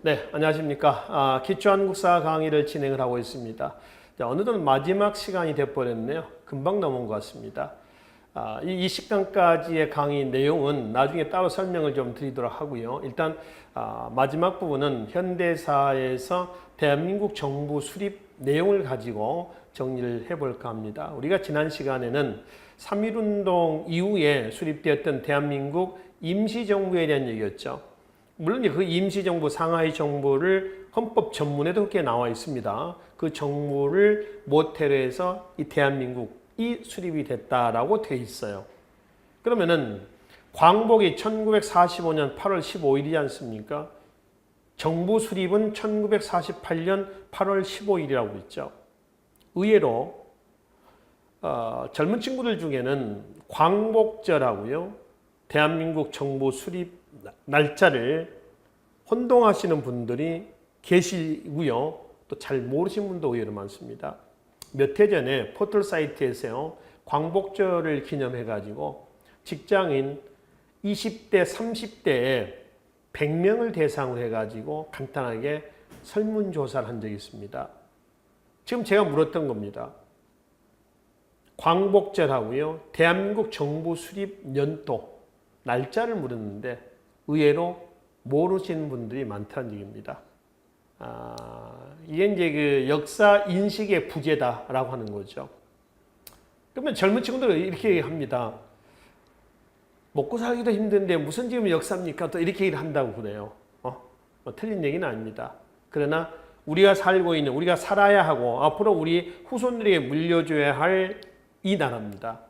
네, 안녕하십니까. 기초한국사 강의를 진행을 하고 있습니다. 어느덧 마지막 시간이 돼버렸네요. 금방 넘은 것 같습니다. 이 시간까지의 강의 내용은 나중에 따로 설명을 좀 드리도록 하고요. 일단 마지막 부분은 현대사에서 대한민국 정부 수립 내용을 가지고 정리를 해볼까 합니다. 우리가 지난 시간에는 3.1운동 이후에 수립되었던 대한민국 임시정부에 대한 얘기였죠. 물론 그 임시정부, 상하이 정부를 헌법 전문에도 그렇게 나와 있습니다. 그 정부를 모태로 해서 이 대한민국이 수립이 됐다라고 되어 있어요. 그러면은 광복이 1945년 8월 15일이지 않습니까? 정부 수립은 1948년 8월 15일이라고 있죠. 의외로 젊은 친구들 중에는 광복절하고요, 대한민국 정부 수립 날짜를 혼동하시는 분들이 계시고요. 또 잘 모르시는 분도 의외로 많습니다. 몇 해 전에 포털 사이트에서요, 광복절을 기념해가지고 직장인 20대, 30대에 100명을 대상으로 해가지고 간단하게 설문조사를 한 적이 있습니다. 지금 제가 물었던 겁니다. 광복절하고요, 대한민국 정부 수립 연도, 날짜를 물었는데 의외로 모르시는 분들이 많다는 얘기입니다. 이게 이제 그 역사 인식의 부재다라고 하는 거죠. 그러면 젊은 친구들은 이렇게 합니다. 먹고 살기도 힘든데 무슨 지금 역사입니까? 또 이렇게 얘기를 한다고 그래요. 틀린 얘기는 아닙니다. 그러나 우리가 살고 있는, 우리가 살아야 하고 앞으로 우리 후손들에게 물려줘야 할 이 나라입니다.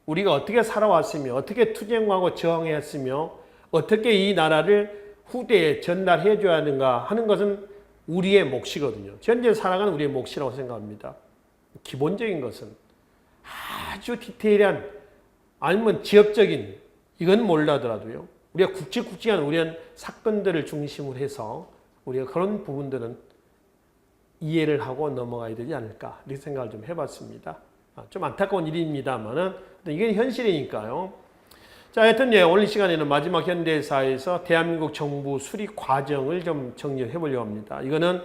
우리가 어떻게 살아왔으며 어떻게 투쟁하고 저항했으며 어떻게 이 나라를 후대에 전달해 줘야 하는가 하는 것은 우리의 몫이거든요. 현재 살아가는 우리의 몫이라고 생각합니다. 기본적인 것은 아주 디테일한, 아니면 지역적인, 이건 몰라더라도요, 우리가 굵직굵직한 우리한 사건들을 중심으로 해서 우리가 그런 부분들은 이해를 하고 넘어가야 되지 않을까, 이렇게 생각을 좀 해봤습니다. 좀 안타까운 일입니다만은 이게 현실이니까요. 자, 하여튼 오늘 시간에는 마지막 현대사에서 대한민국 정부 수립 과정을 좀 정리해 보려고 합니다. 이거는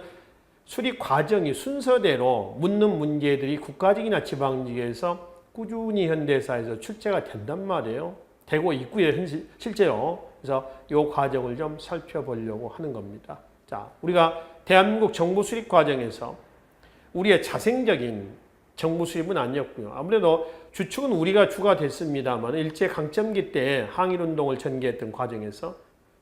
수립 과정이 순서대로 묻는 문제들이 국가직이나 지방직에서 꾸준히 현대사에서 출제가 된단 말이에요. 되고 있고요, 실제로. 그래서 이 과정을 좀 살펴보려고 하는 겁니다. 자, 우리가 대한민국 정부 수립 과정에서 우리의 자생적인 정부 수립은 아니었고요. 아무래도 주축은 우리가 주가 됐습니다만 일제강점기 때 항일운동을 전개했던 과정에서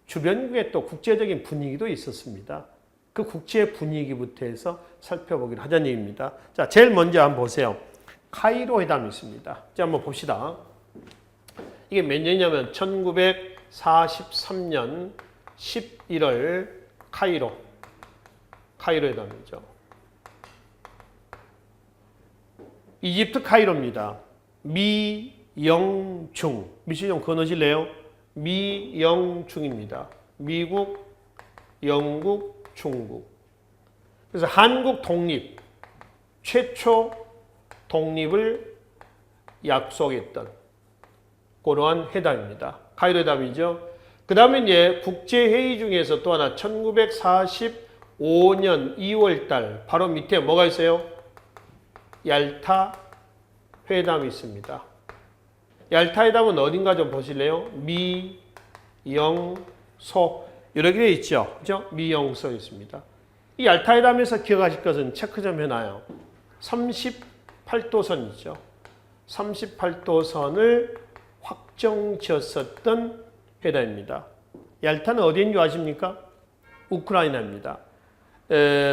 주변국의 또 국제적인 분위기도 있었습니다. 그 국제 분위기부터 해서 살펴보기로 하자는 얘기입니다. 자, 제일 먼저 한번 보세요. 카이로 회담이 있습니다. 자, 한번 봅시다. 이게 몇 년이냐면 1943년 11월 카이로 회담이죠. 이집트 카이로입니다. 미영중. 미시 좀 건너실래요? 미영중입니다. 미국, 영국, 중국. 그래서 한국 독립, 최초 독립을 약속했던 그러한 회담입니다. 카이로 회담이죠. 그 다음에 이제 국제회의 중에서 또 하나 1945년 2월달 바로 밑에 뭐가 있어요? 얄타 회담이 있습니다. 얄타 회담은 어딘가 좀 보실래요? 미영소 이렇게 되어 있죠. 그죠? 미영소 있습니다. 이 얄타 회담에서 기억하실 것은 체크 좀 해놔요. 38도선이죠. 38도선을 확정지었었던 회담입니다. 얄타는 어디인 줄 아십니까? 우크라이나입니다.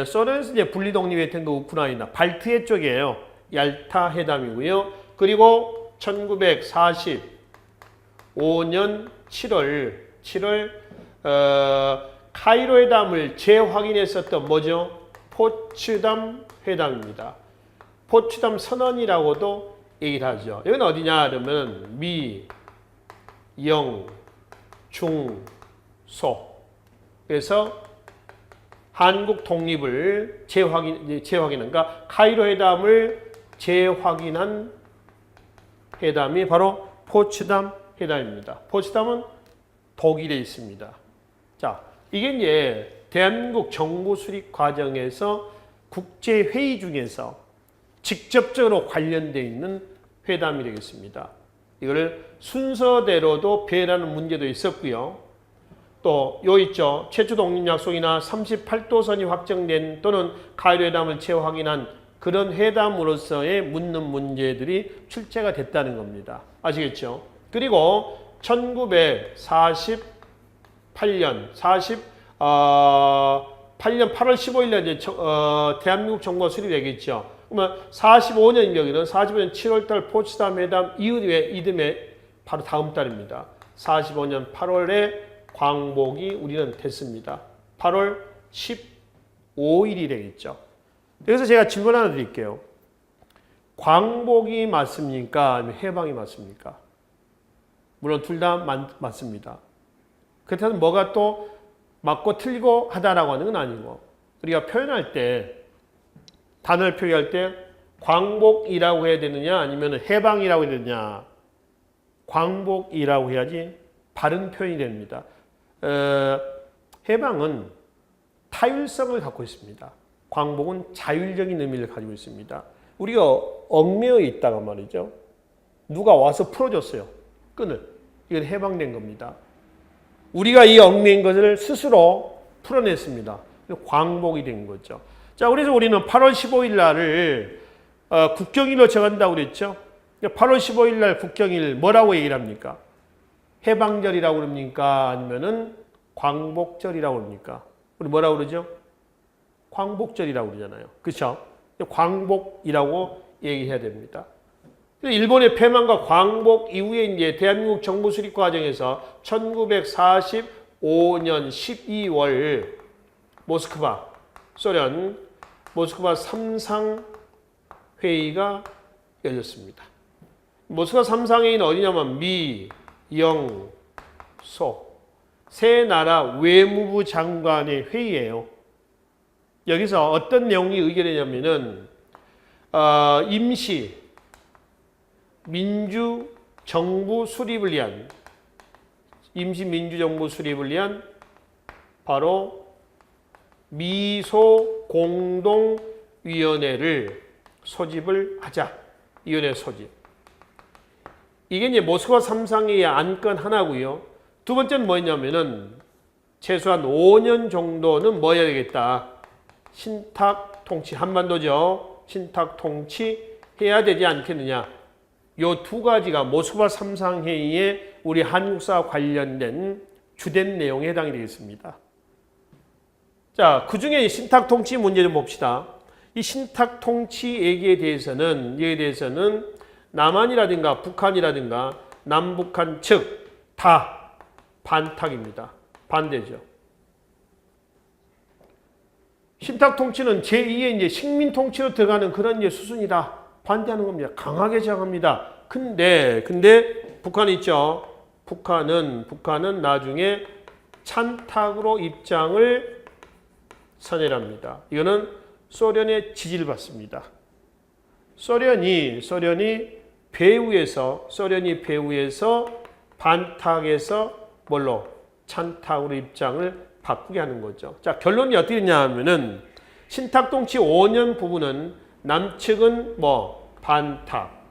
소련에서 이제 분리독립했던 그 우크라이나, 발트해 쪽이에요. 얄타 회담이고요. 그리고 1945년 7월 카이로 회담을 재확인했었던 뭐죠? 포츠담 회담입니다. 포츠담 선언이라고도 얘기를 하죠. 여기는 어디냐 그러면 미, 영, 중, 소. 그래서 한국 독립을 재확인한, 그러니까 카이로 회담을 재확인한 회담이 바로 포츠담 회담입니다. 포츠담은 독일에 있습니다. 자, 이게 이제 대한민국 정부 수립 과정에서 국제회의 중에서 직접적으로 관련되어 있는 회담이 되겠습니다. 이거를 순서대로도 배라는 문제도 있었고요. 또 요 있죠. 최초 독립약속이나 38도선이 확정된 또는 가이로 회담을 최후 확인한 그런 회담으로서의 묻는 문제들이 출제가 됐다는 겁니다. 아시겠죠? 그리고 1948년 8년 8월 15일에 이제 대한민국 정부가 수립되겠죠. 그러면 45년 여기는 45년 7월달 포츠담 회담 이듬해 바로 다음 달입니다. 45년 8월에 광복이 우리는 됐습니다. 8월 15일이 되겠죠. 그래서 제가 질문 하나 드릴게요. 광복이 맞습니까? 아니면 해방이 맞습니까? 물론 둘 다 맞습니다. 그렇다면 뭐가 또 맞고 틀리고 하다라고 하는 건 아니고, 우리가 표현할 때, 단어를 표기할 때 광복이라고 해야 되느냐 아니면 해방이라고 해야 되느냐. 광복이라고 해야지 바른 표현이 됩니다. 해방은 타율성을 갖고 있습니다. 광복은 자율적인 의미를 가지고 있습니다. 우리가 얽매여 있다가 말이죠. 누가 와서 풀어줬어요. 끈을. 이건 해방된 겁니다. 우리가 이 얽매인 것을 스스로 풀어냈습니다. 광복이 된 거죠. 자, 그래서 우리는 8월 15일 날을 국경일로 정한다고 그랬죠. 8월 15일 날 국경일 뭐라고 얘기를 합니까? 해방절이라고 그럽니까? 아니면은 광복절이라고 그럽니까? 우리 뭐라고 그러죠? 광복절이라고 그러잖아요. 그렇죠? 광복이라고 얘기해야 됩니다. 일본의 패망과 광복 이후에 이제 대한민국 정부 수립 과정에서 1945년 12월 모스크바 소련 모스크바 삼상회의가 열렸습니다. 모스크바 삼상회의는 어디냐면 미, 영, 소 세 나라 외무부 장관의 회의예요. 여기서 어떤 내용이 의결되냐면은 임시 민주정부 수립을 위한 임시 민주정부 수립을 위한 바로 미소 공동위원회를 소집을 하자. 위원회 소집. 이게 이제 모스크바 삼상회의의 안건 하나고요. 두 번째는 뭐였냐면은 최소한 5년 정도는 뭐 해야 되겠다. 신탁 통치, 한반도죠. 신탁 통치 해야 되지 않겠느냐. 요 두 가지가 모스크바 삼상회의에 우리 한국사와 관련된 주된 내용에 해당이 되겠습니다. 자, 그 중에 신탁 통치 문제 좀 봅시다. 이 신탁 통치 얘기에 대해서는 남한이라든가 북한이라든가 남북한 측 다 반탁입니다. 반대죠. 신탁 통치는 제2의 이제 식민 통치로 들어가는 그런 이제 수순이다. 반대하는 겁니다. 강하게 저항합니다. 근데 북한이 있죠. 북한은 나중에 찬탁으로 입장을 선회합니다. 이거는 소련의 지지를 받습니다. 소련이 배후에서 반탁에서 뭘로 찬탁으로 입장을 바꾸게 하는 거죠. 자, 결론이 어떻게 되냐 하면은 신탁통치 5년 부분은 남측은 뭐 반탁,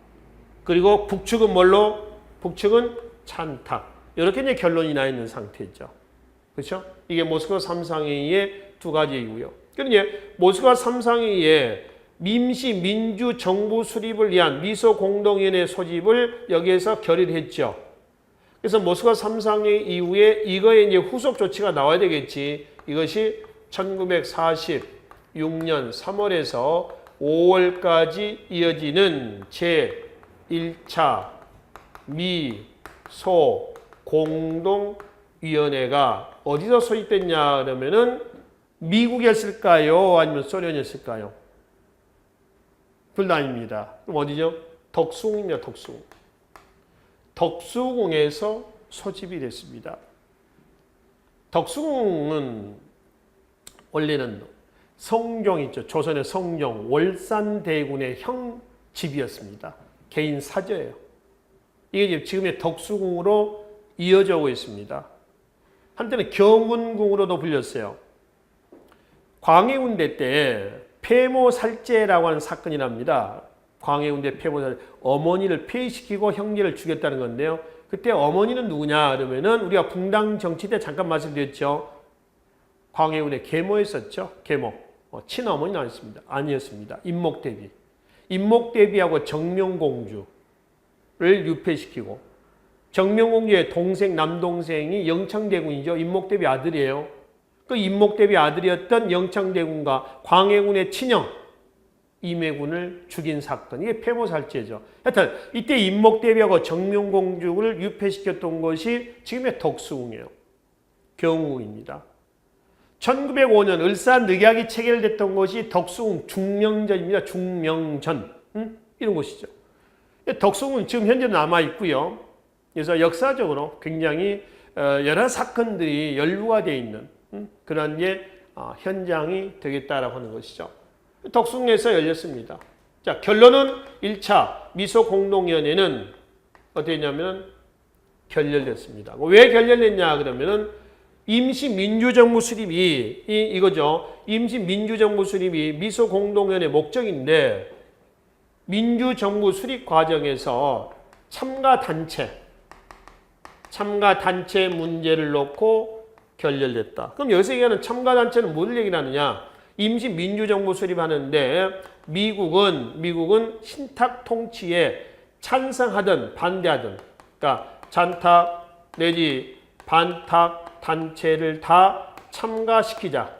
그리고 북측은 뭘로? 북측은 찬탁. 이렇게 이제 결론이 나 있는 상태죠. 그렇죠? 이게 모스크바 삼상회의의 두 가지이고요. 그러니까 모스크바 삼상회의에 임시 민주정부 수립을 위한 미소 공동위원회 소집을 여기에서 결의했죠. 그래서 모스크바 삼상회의 이후에 이거에 이제 후속 조치가 나와야 되겠지. 이것이 1946년 3월에서 5월까지 이어지는 제1차 미소 공동위원회가 어디서 소집됐냐 그러면은 미국이었을까요? 아니면 소련이었을까요? 둘 다 아닙니다. 그럼 어디죠? 덕수궁입니다. 덕수궁. 덕수궁에서 소집이 됐습니다. 덕수궁은 원래는 성종 있죠. 조선의 성종, 월산대군의 형집이었습니다. 개인 사저예요. 이게 지금의 덕수궁으로 이어져 오고 있습니다. 한때는 경운궁으로도 불렸어요. 광해군대 때 폐모살제라고 하는 사건이 납니다. 광해군대 폐모살제, 어머니를 폐위시키고 형제를 죽였다는 건데요. 그때 어머니는 누구냐 그러면은 우리가 붕당 정치 때 잠깐 말씀드렸죠. 광해군의 계모였었죠. 계모. 친어머니는 아니었습니다. 임목대비. 임목대비하고 정명공주를 유폐시키고 정명공주의 동생 남동생이 영창대군이죠. 임목대비 아들이에요. 그 임목대비 아들이었던 영창대군과 광해군의 친형 임해군을 죽인 사건. 이게 폐모살제죠. 하여튼 이때 임목대비하고 정명공주를 유폐시켰던 것이 지금의 덕수궁이에요. 경우궁입니다. 1905년 을사늑약이 체결됐던 것이 덕수궁 중명전입니다. 중명전. 이런 곳이죠. 덕수궁은 지금 현재 남아있고요. 그래서 역사적으로 굉장히 여러 사건들이 연루가 되어 있는 그런 현장이 되겠다라고 하는 것이죠. 덕수궁에서 열렸습니다. 자, 결론은 1차 미소공동위원회는 어떻게 했냐면 결렬됐습니다. 왜 결렬됐냐 그러면은 임시민주정부 수립이 이거죠. 임시민주정부 수립이 미소공동위원회 목적인데 민주정부 수립 과정에서 참가단체 문제를 놓고 결렬됐다. 그럼 여기서 얘기하는 참가단체는 뭘 얘기를 하느냐? 임시민주정부 수립하는데 미국은 신탁 통치에 찬성하든 반대하든 그러니까 잔탁 내지 반탁 단체를 다 참가시키자.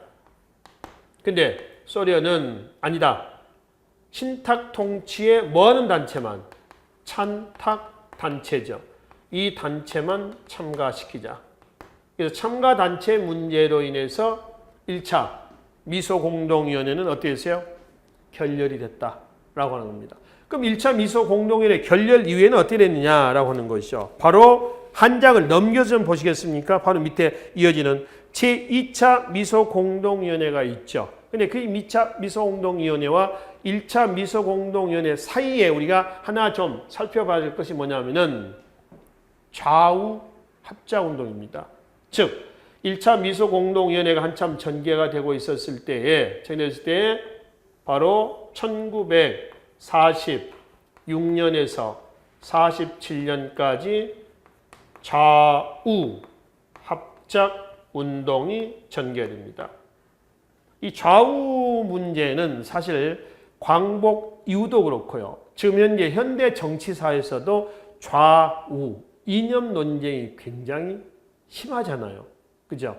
근데 소련은 아니다. 신탁 통치에 뭐하는 단체만 찬탁 단체죠. 이 단체만 참가시키자. 그래서 참가 단체 문제로 인해서 1차 미소공동위원회는 어떻게 했어요? 결렬이 됐다라고 하는 겁니다. 그럼 1차 미소공동위원회 결렬 이후에는 어떻게 됐느냐라고 하는 것이죠. 바로 한 장을 넘겨서 좀 보시겠습니까? 바로 밑에 이어지는 제2차 미소공동위원회가 있죠. 근데 그 2차 미소공동위원회와 1차 미소공동위원회 사이에 우리가 하나 좀 살펴봐야 될 것이 뭐냐면은 좌우 합작운동입니다. 즉 1차 미소공동위원회가 한참 전개가 되고 있었을 때에 바로 1946년에서 47년까지 좌우 합작 운동이 전개됩니다. 이 좌우 문제는 사실 광복 이후도 그렇고요. 지금 현재 현대 정치사에서도 좌우 이념 논쟁이 굉장히 심하잖아요. 그죠?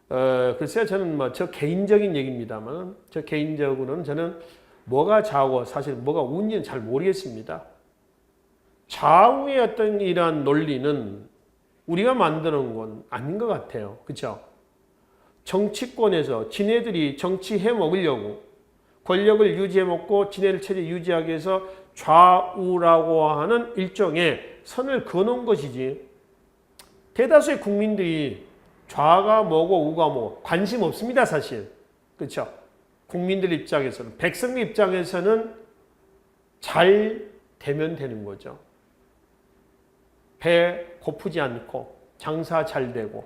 글쎄요, 저는 저 개인적인 얘기입니다만, 저 개인적으로는 저는 뭐가 좌우고 사실 뭐가 우인지는 잘 모르겠습니다. 좌우의 어떤 이러한 논리는 우리가 만드는 건 아닌 것 같아요. 그죠? 정치권에서 지네들이 정치해 먹으려고 권력을 유지해 먹고 지네들 체제 유지하기 위해서 좌우라고 하는 일종의 선을 그어놓은 것이지 대다수의 국민들이 좌가 뭐고 우가 뭐 관심 없습니다. 사실. 그렇죠? 국민들 입장에서는 백성의 입장에서는 잘 되면 되는 거죠. 배 고프지 않고 장사 잘 되고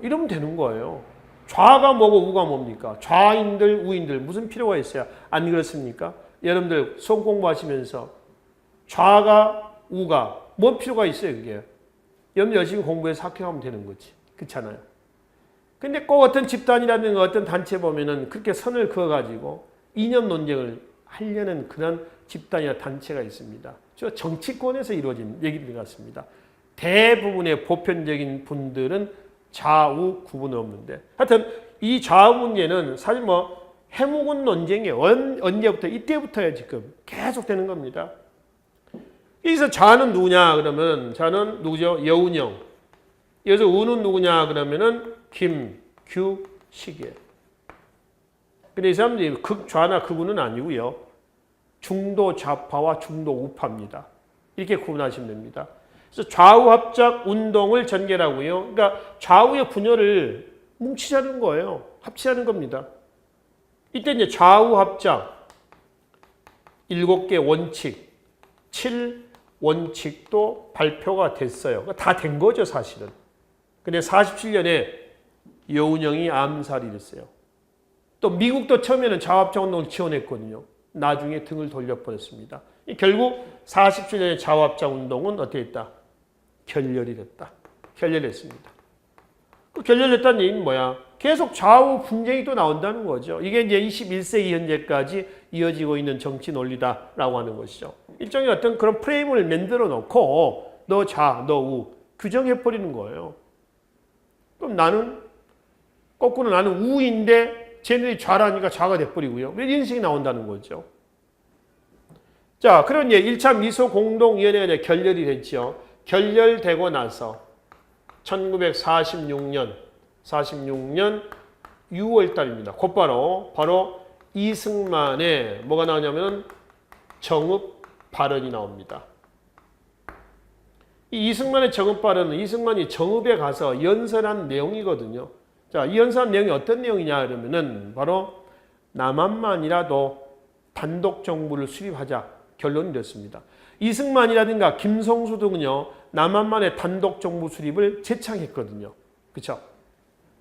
이러면 되는 거예요. 좌가 뭐고 우가 뭡니까? 좌인들 우인들 무슨 필요가 있어요? 안 그렇습니까? 여러분들 수험 공부하시면서 좌가 우가 뭔 필요가 있어요? 그게. 여러분 열심히 공부해서 합격하면 되는 거지. 그렇잖아요. 근데 꼭 어떤 집단이라든가 어떤 단체 보면은 그렇게 선을 그어가지고 이념 논쟁을 하려는 그런 집단이나 단체가 있습니다. 저 정치권에서 이루어진 얘기들 같습니다. 대부분의 보편적인 분들은 좌우 구분 없는데 하여튼 이 좌우 문제는 사실 해묵은 논쟁이 언제부터 이때부터야 지금 계속 되는 겁니다. 여기서 좌는 누구냐 그러면 좌는 누구죠? 여운형. 여기서 우는 누구냐 그러면은 김규식이에요. 근데 이 사람들이 극좌나 극우는 아니고요. 중도 좌파와 중도 우파입니다. 이렇게 구분하시면 됩니다. 그래서 좌우 합작 운동을 전개하고요. 그러니까 좌우의 분열을 뭉치자는 거예요. 합치자는 겁니다. 이때 이제 좌우 합작 7개 원칙, 7원칙도 발표가 됐어요. 다 된 거죠, 사실은. 근데 47년에 여운형이 암살이 됐어요. 또 미국도 처음에는 자화합작 운동을 지원했거든요. 나중에 등을 돌려버렸습니다. 결국 47년에 자화합작 운동은 어떻게 했다? 결렬이 됐다. 결렬했습니다. 그 결렬했다는 얘기는 뭐야? 계속 좌우 분쟁이 또 나온다는 거죠. 이게 이제 21세기 현재까지 이어지고 있는 정치 논리다라고 하는 것이죠. 일종의 어떤 그런 프레임을 만들어 놓고 너 좌, 너 우 규정해버리는 거예요. 그럼 나는 거꾸로 나는 우인데 쟤네들이 좌라니까 좌가 돼버리고요. 이런 식이 나온다는 거죠. 자, 그런 이제 1차 미소 공동위원회가 결렬이 됐죠. 결렬되고 나서 1946년 6월 달입니다. 곧바로 이승만의 뭐가 나오냐면 정읍 발언이 나옵니다. 이 이승만의 정읍 발언은 이승만이 정읍에 가서 연설한 내용이거든요. 자, 이 연설한 내용이 어떤 내용이냐 그러면은 바로 남한만이라도 단독 정부를 수립하자 결론이 됐습니다. 이승만이라든가 김성수 등은요 남한만의 단독 정부 수립을 제창했거든요. 그렇죠?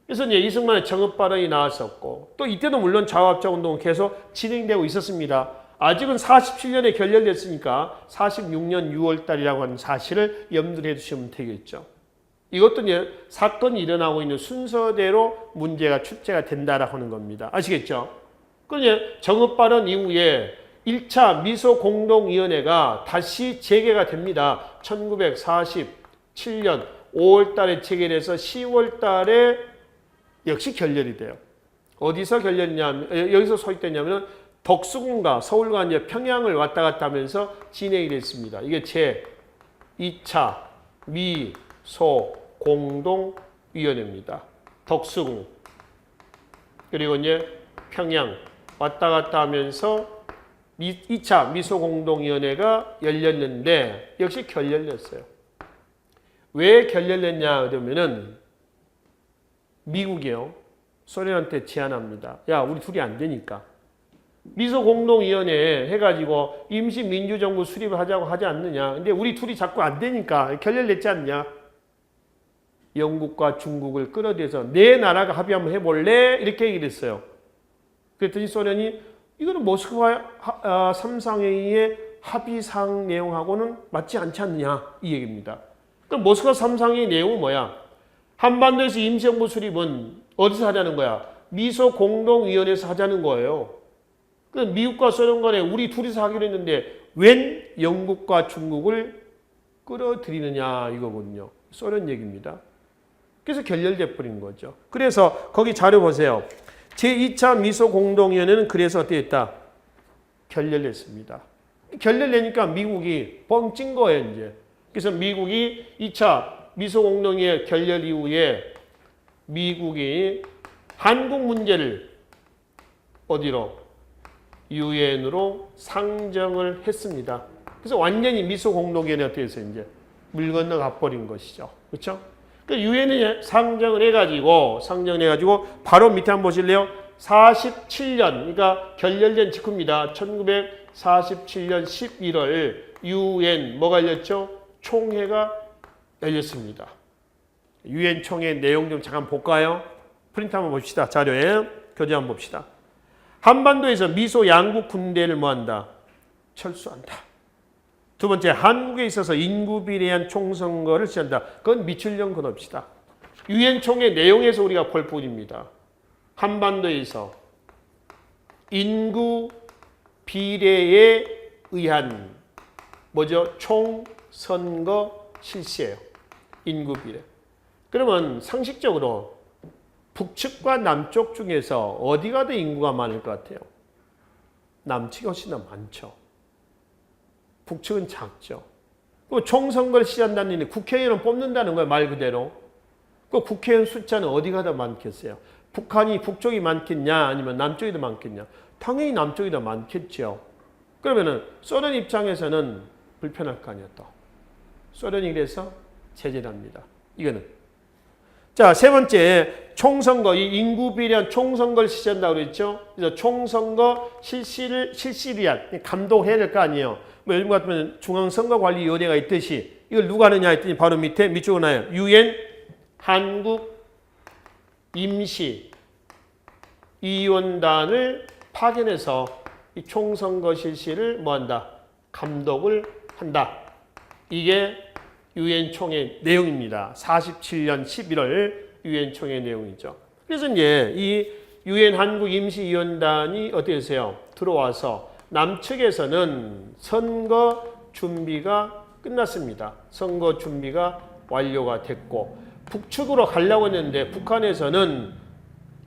그래서 이제 이승만의 정읍 발언이 나왔었고 또 이때도 물론 자화합작 운동은 계속 진행되고 있었습니다. 아직은 47년에 결렬됐으니까 46년 6월 달이라고 하는 사실을 염두에 두시면 되겠죠. 이것도 이제 사건이 일어나고 있는 순서대로 문제가 출제가 된다라고 하는 겁니다. 아시겠죠? 그런데 정읍 발언 이후에 1차 미소공동위원회가 다시 재개가 됩니다. 1947년 5월 달에 재개돼서 10월 달에 역시 결렬이 돼요. 어디서 결렬이냐면 여기서 소집됐냐면 덕수궁과 서울과 이제 평양을 왔다 갔다 하면서 진행이 됐습니다. 이게 제 2차 미소공동위원회입니다. 덕수궁 그리고 이제 평양 왔다 갔다 하면서 2차 미소공동위원회가 열렸는데 역시 결렬됐어요. 왜 결렬됐냐 그러면은 미국이요. 소련한테 제안합니다. 야, 우리 둘이 안 되니까. 미소공동위원회 해가지고 임시민주정부 수립을 하자고 하지 않느냐. 근데 우리 둘이 자꾸 안 되니까 결렬됐지 않냐. 영국과 중국을 끌어들여서 내 나라가 합의 한번 해볼래? 이렇게 얘기를 했어요. 그랬더니 소련이 이거는 모스크바 3상회의의 합의사항 내용하고는 맞지 않지 않느냐. 이 얘기입니다. 그럼 모스크바 3상회의 내용은 뭐야? 한반도에서 임시정부 수립은 어디서 하자는 거야? 미소공동위원회에서 하자는 거예요. 그럼 미국과 소련 간에 우리 둘이서 하기로 했는데 웬 영국과 중국을 끌어들이느냐 이거거든요. 소련 얘기입니다. 그래서 결렬돼 버린 거죠. 그래서 거기 자료 보세요. 제2차 미소공동위원회는 그래서 어떻게 했다? 결렬했습니다. 결렬되니까 미국이 뻥찐 거예요, 이제. 그래서 미국이 2차 미소공동위원회 결렬 이후에 미국이 한국 문제를 어디로? 유엔으로 상정을 했습니다. 그래서 완전히 미소공동위원회 어떻게 했어요? 이제 물 건너가 버린 것이죠. 그렇죠? 유엔에 상정을 해가지고 바로 밑에 한번 보실래요? 47년, 그러니까 결렬된 직후입니다. 1947년 11월 유엔 뭐가 열렸죠? 총회가 열렸습니다. 유엔 총회 내용 좀 잠깐 볼까요? 프린트 한번 봅시다. 자료에 교재 한번 봅시다. 한반도에서 미소 양국 군대를 뭐한다? 철수한다. 두 번째, 한국에 있어서 인구 비례한 총선거를 시한다. 그건 미출령 건합시다. 유엔 총회 내용에서 우리가 볼 뿐입니다. 한반도에서 인구 비례에 의한 뭐죠? 총선거 실시예요. 인구 비례. 그러면 상식적으로 북측과 남쪽 중에서 어디가 더 인구가 많을 것 같아요? 남측이 훨씬 더 많죠. 북측은 작죠. 그 총선거를 시한다는 얘기는 국회의원을 뽑는다는 거예요, 말 그대로. 그 국회의원 숫자는 어디가 더 많겠어요? 북한이 북쪽이 많겠냐, 아니면 남쪽이 더 많겠냐? 당연히 남쪽이 더 많겠죠. 그러면은 소련 입장에서는 불편할 거 아니에요, 또. 소련이 그래서 제재를 합니다. 이거는. 자, 세 번째, 총선거, 이 인구 비례한 총선거를 실시한다고 그랬죠? 그래서 총선거 실시를 위한 감독해야 될 거 아니에요. 뭐 요즘 같으면 중앙선거관리위원회가 있듯이 이걸 누가 하느냐 했더니 바로 밑에 밑쪽으로 나요. 유엔 한국 임시위원단을 파견해서 이 총선거 실시를 뭐한다? 감독을 한다. 이게 유엔 총회 내용입니다. 47년 11월 유엔 총회 내용이죠. 그래서 이제 이 유엔 한국 임시위원단이 어떻게 되세요? 들어와서 남측에서는 선거 준비가 끝났습니다. 선거 준비가 완료가 됐고 북측으로 가려고 했는데 북한에서는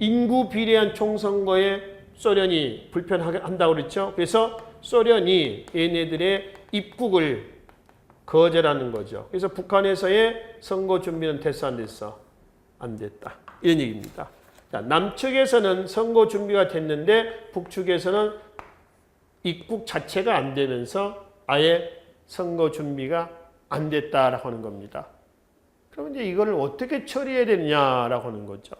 인구 비례한 총선거에 소련이 불편한다고 그랬죠. 그래서 소련이 얘네들의 입국을 거절하는 거죠. 그래서 북한에서의 선거 준비는 됐어 안 됐어? 안 됐다. 이런 얘기입니다. 자, 남측에서는 선거 준비가 됐는데 북측에서는 입국 자체가 안 되면서 아예 선거 준비가 안 됐다라고 하는 겁니다. 그럼 이제 이거를 어떻게 처리해야 되느냐라고 하는 거죠.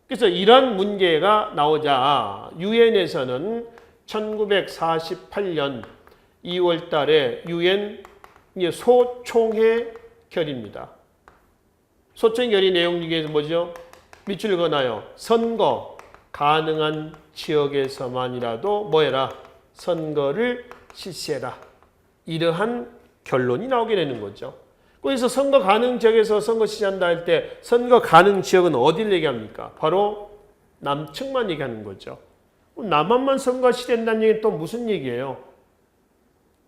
그래서 이런 문제가 나오자 유엔에서는 1948년 2월 달에 유엔 소총회 결의입니다. 소총회 결의 내용 중에서 뭐죠? 밑줄 그어놔요. 선거 가능한 지역에서만이라도 뭐해라? 선거를 실시해라. 이러한 결론이 나오게 되는 거죠. 그래서 선거 가능 지역에서 선거 실시한다 할 때 선거 가능 지역은 어디를 얘기합니까? 바로 남측만 얘기하는 거죠. 남한만 선거 실시된다는 얘기는 또 무슨 얘기예요?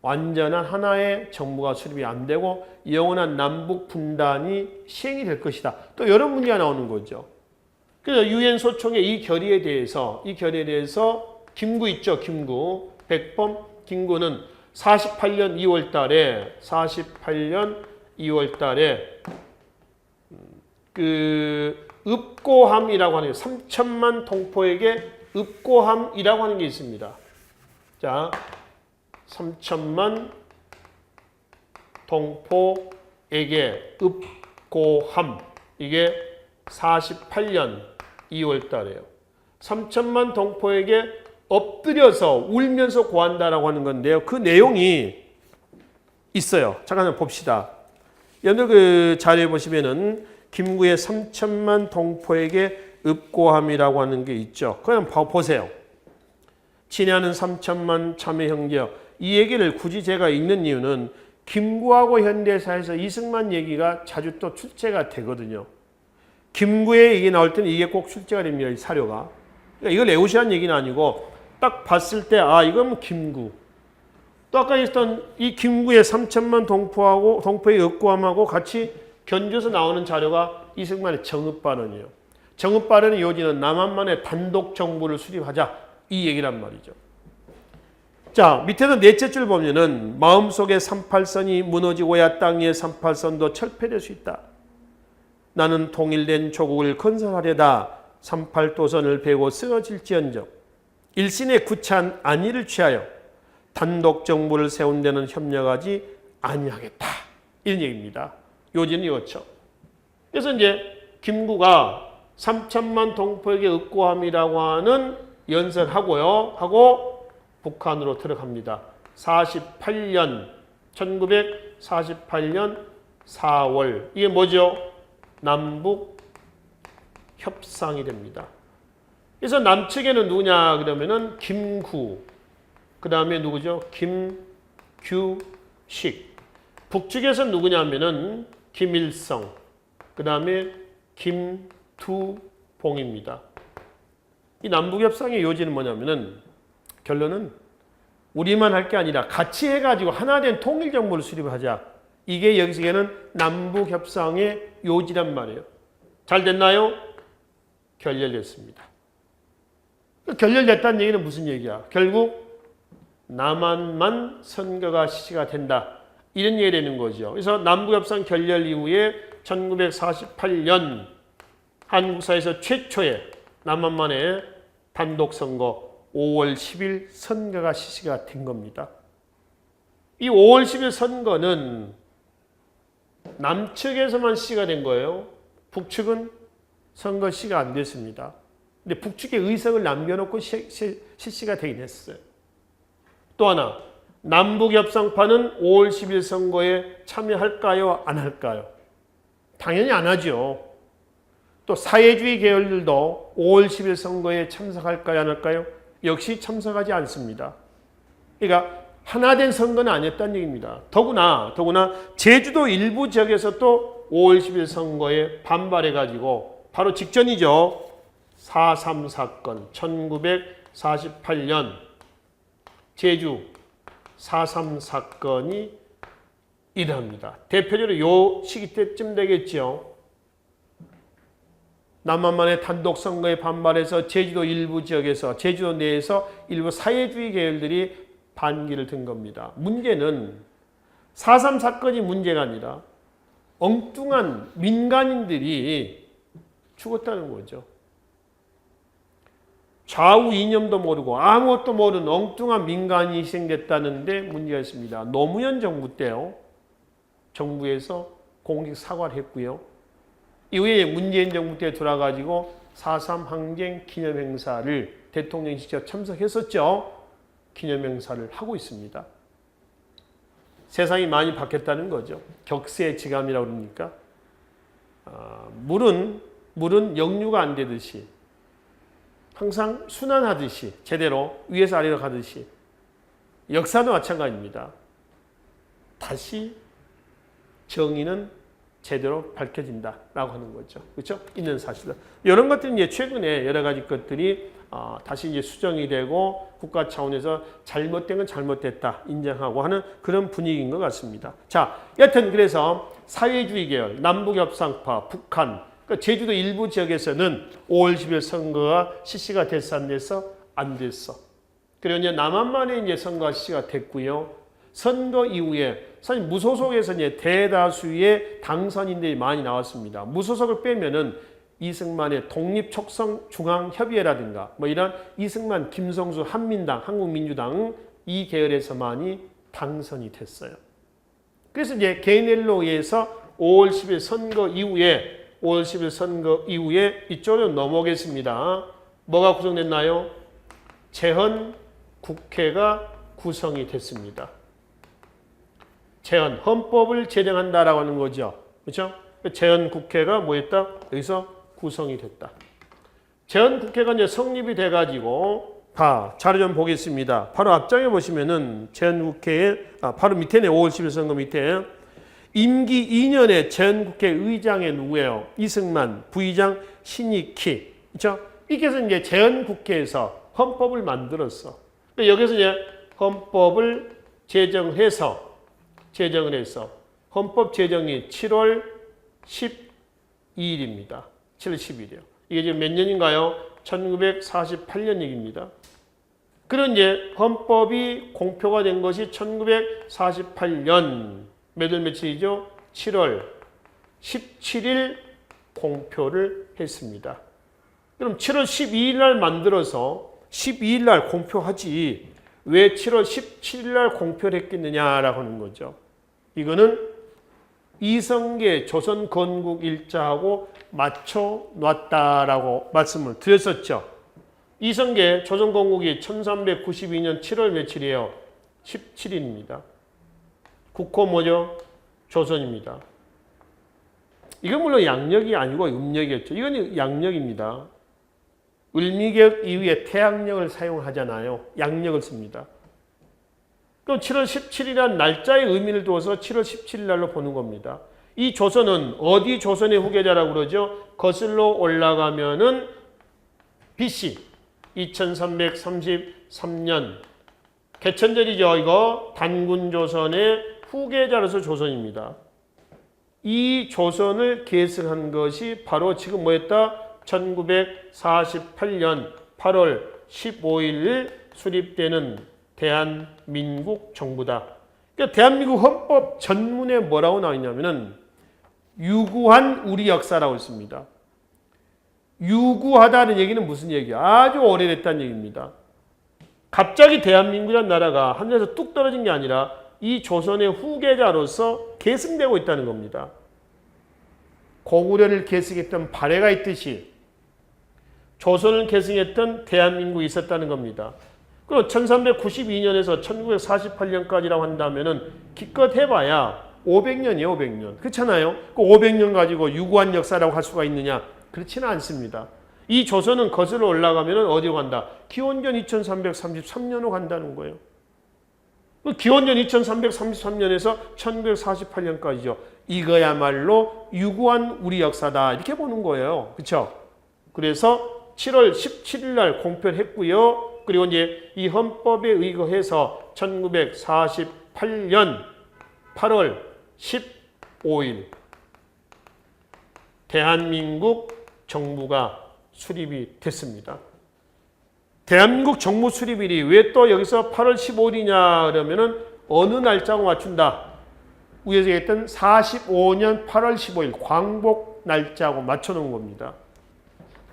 완전한 하나의 정부가 수립이 안 되고 영원한 남북 분단이 시행이 될 것이다. 또 이런 문제가 나오는 거죠. 그래서 유엔 소총의 이 결의에 대해서 김구 있죠, 김구. 백범 김구는 48년 2월 달에 그 읍고함이라고 하는 게 3천만 동포에게 읍고함이라고 하는 게 있습니다. 자, 3천만 동포에게 읍고함. 이게 48년 2월 달에요. 3천만 동포에게 엎드려서 울면서 고한다라고 하는 건데요. 그 내용이 있어요. 잠깐 봅시다. 여러분들 그 자료에 보시면은 김구의 3천만 동포에게 읍고함이라고 하는 게 있죠. 그냥 보세요. 친애하는 3천만 참여 형제여. 이 얘기를 굳이 제가 읽는 이유는 김구하고 현대사에서 이승만 얘기가 자주 또 출제가 되거든요. 김구의 얘기 나올 때는 이게 꼭 출제가 됩니다. 이 사료가. 그러니까 이걸 애우시한 얘기는 아니고 딱 봤을 때 이건 김구. 또 아까 있었던 이 김구의 3천만 동포의 읍고함하고 같이 견줘서 나오는 자료가 이승만의 정읍발언이에요. 정읍발언의 요지는 남한만의 단독 정부를 수립하자 이 얘기란 말이죠. 자, 밑에서 넷째 줄 보면은 마음속에 38선이 무너지고야 땅 위의 38선도 철폐될 수 있다. 나는 통일된 조국을 건설하려다 38도선을 베고 쓰러질지언정 일신의 구차한 안위를 취하여 단독 정부를 세운 데는 협력하지 아니하겠다. 이런 얘기입니다. 요지는 이렇죠. 그래서 이제 김구가 3천만 동포에게 읍고함이라고 하는 연설하고요. 하고 북한으로 들어갑니다. 1948년 4월. 이게 뭐죠? 남북 협상이 됩니다. 그래서 남측에는 누구냐 그러면은 김구, 그 다음에 누구죠? 김규식. 북측에서는 누구냐면은 김일성, 그 다음에 김두봉입니다. 이 남북협상의 요지는 뭐냐면은 결론은 우리만 할 게 아니라 같이 해가지고 하나된 통일정부를 수립하자. 이게 여기서는 남북협상의 요지란 말이에요. 잘 됐나요? 결렬됐습니다. 결렬됐다는 얘기는 무슨 얘기야? 결국 남한만 선거가 실시가 된다. 이런 얘기가 되는 거죠. 그래서 남북협상 결렬 이후에 1948년 한국사에서 최초의 남한만의 단독선거 5월 10일 선거가 실시가 된 겁니다. 이 5월 10일 선거는 남측에서만 실시가 된 거예요. 북측은 선거 시가 안 됐습니다. 근데 북측의 의석을 남겨놓고 실시가 되긴 했어요. 또 하나, 남북협상파는 5월 10일 선거에 참여할까요? 안 할까요? 당연히 안 하죠. 또 사회주의 계열들도 5월 10일 선거에 참석할까요, 안 할까요? 역시 참석하지 않습니다. 그러니까 하나된 선거는 아니었다는 얘기입니다. 더구나 제주도 일부 지역에서 또 5월 10일 선거에 반발해가지고 바로 직전이죠. 4.3 사건, 1948년 제주 4.3 사건이 일어납니다. 대표적으로 요 시기 때쯤 되겠죠. 남한만의 단독 선거에 반발해서 제주도 일부 지역에서 제주도 내에서 일부 사회주의 계열들이 반기를 든 겁니다. 문제는 4.3 사건이 문제가 아니라 엉뚱한 민간인들이 죽었다는 거죠. 좌우 이념도 모르고 아무것도 모르는 엉뚱한 민간이 희생됐다는데 문제가 있습니다. 노무현 정부 때요. 정부에서 공식 사과를 했고요. 이후에 문재인 정부 때 돌아가지고 4.3 항쟁 기념행사를 대통령이 직접 참석했었죠. 기념행사를 하고 있습니다. 세상이 많이 바뀌었다는 거죠. 격세지감이라고 그러니까 물은 역류가 안 되듯이 항상 순환하듯이 제대로 위에서 아래로 가듯이 역사도 마찬가지입니다. 다시 정의는 제대로 밝혀진다라고 하는 거죠. 그렇죠? 있는 사실들. 이런 것들이 이제 최근에 여러 가지 것들이 다시 이제 수정이 되고 국가 차원에서 잘못된 건 잘못됐다 인정하고 하는 그런 분위기인 것 같습니다. 자, 여튼 그래서 사회주의 계열, 남북협상파, 북한, 그러니까 제주도 일부 지역에서는 5월 10일 선거가 실시가 됐어 안 됐어? 안 됐어. 그리고 이제 남한만에 이제 선거가 실시가 됐고요. 선거 이후에 사실 무소속에서 이제 대다수의 당선인들이 많이 나왔습니다. 무소속을 빼면은 이승만의 독립촉성중앙협의회라든가 뭐 이런 이승만, 김성수, 한민당, 한국민주당 이 계열에서만이 당선이 됐어요. 그래서 이제 개인일로 의해서 5월 10일 선거 이후에 이쪽으로 넘어오겠습니다. 뭐가 구성됐나요? 재헌 국회가 구성이 됐습니다. 재헌, 헌법을 제정한다라고 하는 거죠. 그렇죠? 재헌 국회가 뭐였다? 여기서 구성이 됐다. 재헌 국회가 이제 성립이 돼가지고 자료 좀 보겠습니다. 바로 앞장에 보시면은 재헌 국회에 바로 밑에네 5월 10일 선거 밑에 임기 2년에 재헌 국회 의장이 누구예요? 이승만, 부의장 신익희. 그렇죠? 이게서 이제 재헌 국회에서 헌법을 만들었어. 그러니까 여기서 이제 헌법을 제정을 해서 헌법 제정이 7월 12일입니다. 7월 12일이요. 이게 지금 몇 년인가요? 1948년 얘기입니다. 그런 이제 헌법이 공표가 된 것이 1948년 몇 월 며칠이죠? 7월 17일 공표를 했습니다. 그럼 7월 12일 날 만들어서 12일 날 공표하지 왜 7월 17일 날 공표를 했겠느냐라고 하는 거죠. 이거는 이성계 조선 건국 일자하고 맞춰 놨다라고 말씀을 드렸었죠. 이성계 조선 건국이 1392년 7월 며칠이에요? 17일입니다. 국호 뭐죠? 조선입니다. 이건 물론 양력이 아니고 음력이었죠. 이건 양력입니다. 을미격 이후에 태양력을 사용하잖아요. 양력을 씁니다. 그럼 7월 17일이라는 날짜의 의미를 두어서 7월 17일 날로 보는 겁니다. 이 조선은 어디 조선의 후계자라고 그러죠? 거슬러 올라가면은 BC 2333년 개천절이죠. 이거 단군조선의 후계자로서 조선입니다. 이 조선을 계승한 것이 바로 지금 뭐였다? 1948년 8월 15일 수립되는 대한민국 정부다. 그러니까 대한민국 헌법 전문에 뭐라고 나와 있냐면은 유구한 우리 역사라고 있습니다. 유구하다는 얘기는 무슨 얘기야? 아주 오래됐다는 얘기입니다. 갑자기 대한민국이라는 나라가 하늘에서 뚝 떨어진 게 아니라 이 조선의 후계자로서 계승되고 있다는 겁니다. 고구려를 계승했던 발해가 있듯이 조선을 계승했던 대한민국이 있었다는 겁니다. 그리고 1392년에서 1948년까지라고 한다면은 기껏 해봐야 500년이에요, 500년. 그렇잖아요. 그 500년 가지고 유구한 역사라고 할 수가 있느냐? 그렇지는 않습니다. 이 조선은 거슬러 올라가면 어디로 간다? 기원전 2333년으로 간다는 거예요. 기원전 2333년에서 1948년까지죠. 이거야말로 유구한 우리 역사다. 이렇게 보는 거예요. 그렇죠? 그래서 7월 17일 날 공표를 했고요. 그리고 이제 이 헌법에 의거해서 1948년 8월 15일 대한민국 정부가 수립이 됐습니다. 대한민국 정부 수립일이 왜 또 여기서 8월 15일이냐 그러면은 어느 날짜고 맞춘다. 위에서 얘기했던 45년 8월 15일 광복 날짜하고 맞춰놓은 겁니다.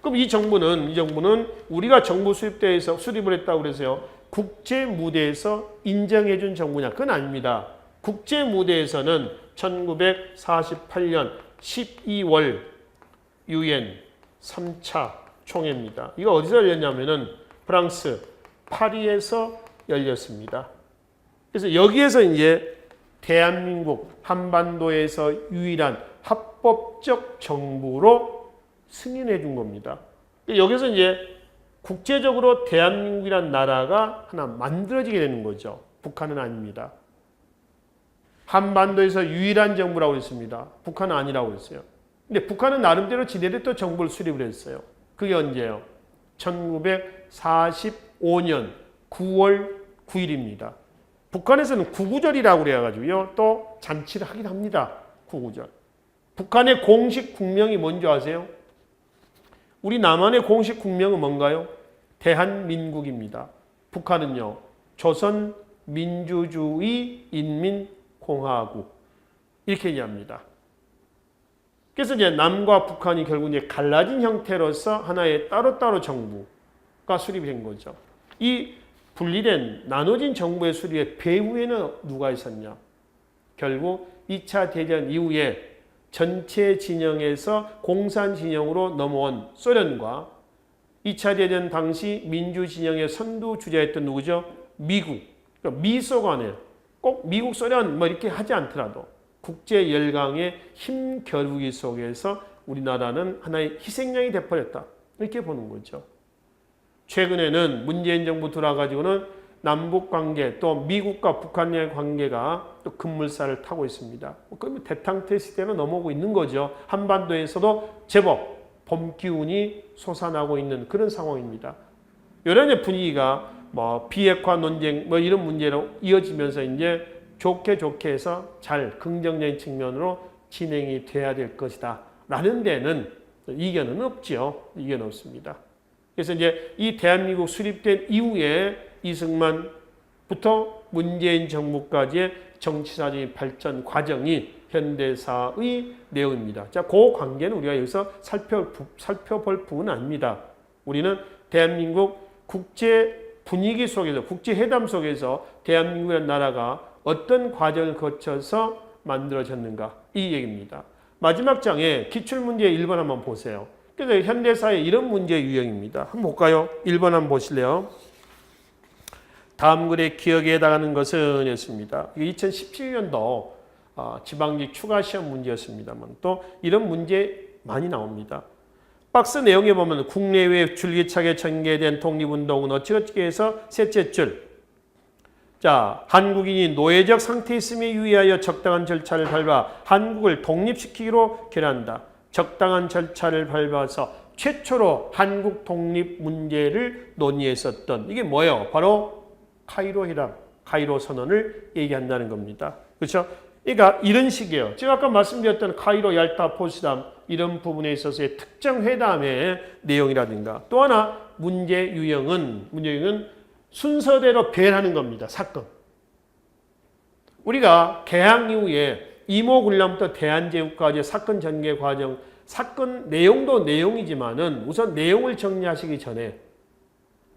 그럼 이 정부는 우리가 정부 수립대에서 수립을 했다고 그래서요. 국제 무대에서 인정해준 정부냐? 그건 아닙니다. 국제 무대에서는 1948년 12월 UN 3차 총회입니다. 이거 어디서 열렸냐면은 프랑스 파리에서 열렸습니다. 그래서 여기에서 이제 대한민국 한반도에서 유일한 합법적 정부로 승인해 준 겁니다. 여기서 이제 국제적으로 대한민국이란 나라가 하나 만들어지게 되는 거죠. 북한은 아닙니다. 한반도에서 유일한 정부라고 했습니다. 북한은 아니라고 했어요. 근데 북한은 나름대로 지네들 또 정부를 수립을 했어요. 그게 언제예요? 1945년 9월 9일입니다. 북한에서는 구구절이라고 그래가지고요. 또 잔치를 하긴 합니다. 구구절. 북한의 공식 국명이 뭔지 아세요? 우리 남한의 공식 국명은 뭔가요? 대한민국입니다. 북한은요. 조선민주주의 인민공화국 이렇게 얘기합니다. 그래서 이제 남과 북한이 결국 이제 갈라진 형태로서 하나의 따로따로 정부가 수립이 된 거죠. 이 분리된 나눠진 정부의 수립의 배후에는 누가 있었냐? 결국 2차 대전 이후에 전체 진영에서 공산 진영으로 넘어온 소련과 2차 대전 당시 민주 진영의 선두 주자였던 누구죠? 미국. 그러니까 미소 간에 꼭 미국 소련 뭐 이렇게 하지 않더라도 국제 열강의 힘 겨루기 속에서 우리나라는 하나의 희생양이 돼버렸다. 이렇게 보는 거죠. 최근에는 문재인 정부 들어와가지고는 남북 관계 또 미국과 북한의 관계가 또 급물살을 타고 있습니다. 그러면 대탕태 시대로 넘어오고 있는 거죠. 한반도에서도 제법 봄 기운이 솟아나고 있는 그런 상황입니다. 이런 분위기가 뭐 비핵화 논쟁 뭐 이런 문제로 이어지면서 이제 좋게 해서 잘 긍정적인 측면으로 진행이 돼야 될 것이다. 라는 데는 이견은 없지요. 이견 없습니다. 그래서 이제 이 대한민국 수립된 이후에 이승만부터 문재인 정부까지의 정치사적인 발전 과정이 현대사의 내용입니다. 자, 그 관계는 우리가 여기서 살펴볼 부분은 아닙니다. 우리는 대한민국 국제 분위기 속에서, 국제회담 속에서 대한민국이라는 나라가 어떤 과정을 거쳐서 만들어졌는가 이 얘기입니다. 마지막 장에 기출문제 1번 한번 보세요. 그래서 현대사의 이런 문제 유형입니다. 한번 볼까요? 1번 한번 보실래요? 다음 글의 기억에 해당하는 것은 였습니다. 2017년도 지방직 추가 시험 문제였습니다만 또 이런 문제 많이 나옵니다. 박스 내용에 보면 국내외 줄기차게 전개된 독립운동은 어찌어찌 해서 셋째 줄. 자, 한국인이 노예적 상태에 있음에 유의하여 적당한 절차를 밟아 한국을 독립시키기로 결의한다. 적당한 절차를 밟아서 최초로 한국 독립 문제를 논의했었던 이게 뭐예요? 바로 카이로 회담, 카이로 선언을 얘기한다는 겁니다. 그렇죠? 그러니까 이런 식이에요. 제가 아까 말씀드렸던 카이로 얄타 포츠담 이런 부분에 있어서의 특정 회담의 내용이라든가 또 하나 문제 유형은 순서대로 배열하는 겁니다. 사건. 우리가 개항 이후에 이모군란부터 대한제국까지 사건 전개 과정, 사건 내용도 내용이지만은 우선 내용을 정리하시기 전에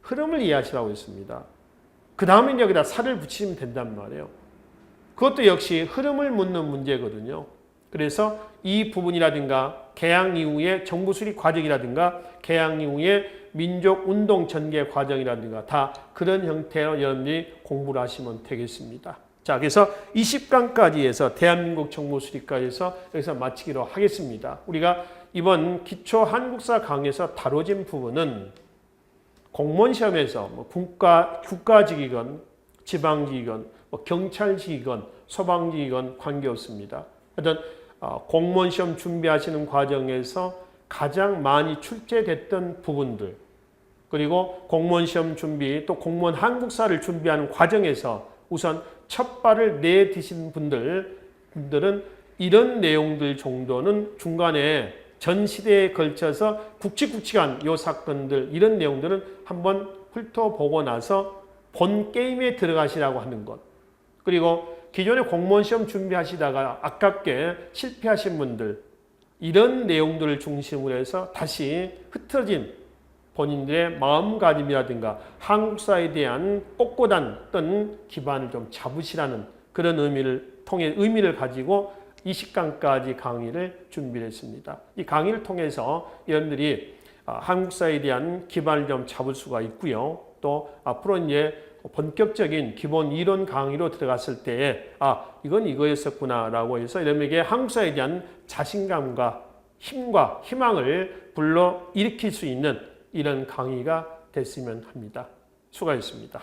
흐름을 이해하시라고 했습니다. 그 다음에 여기다 살을 붙이면 된단 말이에요. 그것도 역시 흐름을 묻는 문제거든요. 그래서 이 부분이라든가 개항 이후의 정부 수립 과정이라든가 개항 이후의 민족운동 전개 과정이라든가 다 그런 형태로 여러분들이 공부를 하시면 되겠습니다. 자, 그래서 20강까지 해서 대한민국 정보수립까지 해서 여기서 마치기로 하겠습니다. 우리가 이번 기초 한국사 강의에서 다뤄진 부분은 공무원 시험에서 뭐 국가직이건 지방직이건 뭐 경찰직이건 소방직이건 관계없습니다. 하여튼 공무원 시험 준비하시는 과정에서 가장 많이 출제됐던 부분들, 그리고 공무원 시험 준비 또 공무원 한국사를 준비하는 과정에서 우선 첫 발을 내디신 분들은 이런 내용들 정도는 중간에 전 시대에 걸쳐서 굵직굵직한 요 사건들, 이런 내용들은 한번 훑어보고 나서 본 게임에 들어가시라고 하는 것. 그리고 기존에 공무원 시험 준비하시다가 아깝게 실패하신 분들, 이런 내용들을 중심으로 해서 다시 흐트러진 본인들의 마음가짐이라든가 한국사에 대한 꼿꼿한 어떤 기반을 좀 잡으시라는 그런 의미를 가지고 20강까지 강의를 준비를 했습니다. 이 강의를 통해서 여러분들이 한국사에 대한 기반을 좀 잡을 수가 있고요. 또 앞으로 이제 본격적인 기본 이론 강의로 들어갔을 때에 이건 이거였었구나라고 해서 여러분에게 한국사에 대한 자신감과 힘과 희망을 불러일으킬 수 있는 이런 강의가 됐으면 합니다. 수고하셨습니다.